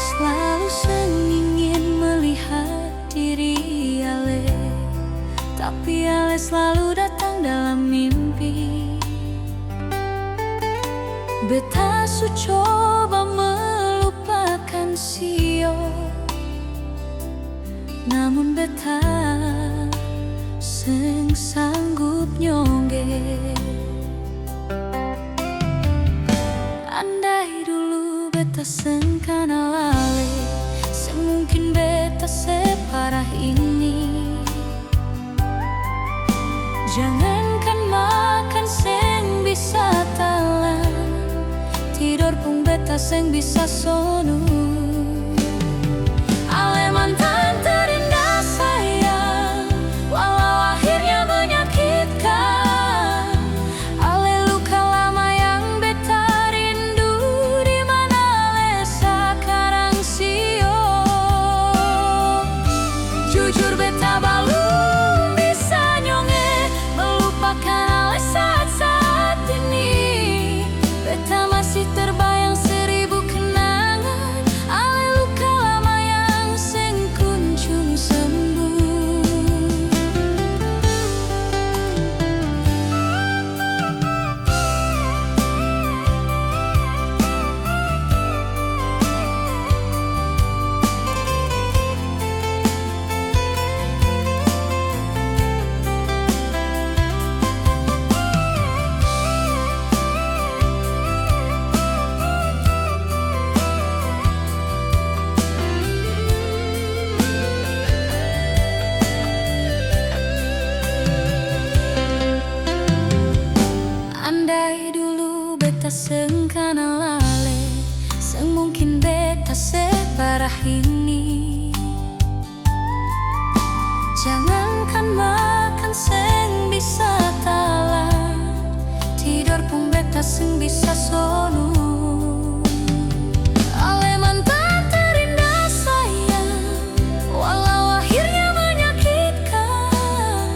Selalu ingin melihat diri Ale, tapi Ale selalu datang dalam mimpi. Beta su coba melupakan sio, namun beta seng sanggup nyongge. Andai dulu beta seng kenal Ale, semungkin beta separah ini. Jangankan makan seng bisa talan, tidur pun beta seng bisa sonu. Ale mantan terindah sayang, walau akhirnya menyakitkan. Ale luka lama yang beta rindu, di mana Ale sekarang sio. Jujur beta belum bisa nyonge melupakan Ale saat ini. Beta masih terbayang seribu kenangan, Ale luka lama yang seng kunjung sembuh. Andai dulu beta seng kenal Ale, semungkin beta separah ini. Jangankan makan seng bisa talan, tidur pun beta seng bisa sonu. Ale mantan terindah sayang, walau akhirnya menyakitkan.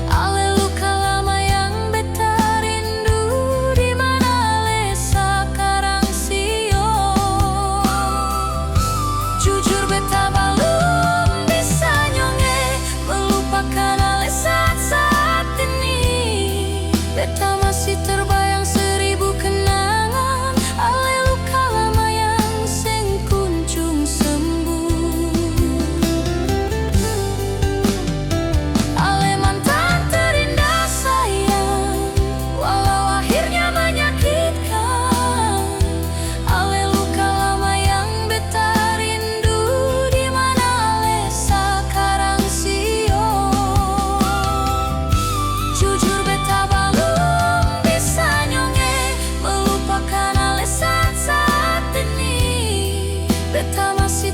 Ale luka lama yang beta rindu, di mana Ale sekarang sio. Jujur beta belum bisa nyonge melupakan Ale saat ini. Beta masih terbayang seribu kenangan, Ale luka lama yang seng kunjung sembuh. Ale mantan terindah sayang, walau akhirnya menyakitkan. Ale luka lama yang beta rindu, di mana Ale sekarang sio. Jujur beta belum bisa nyonge melupakan Ale saat ini. Beta masih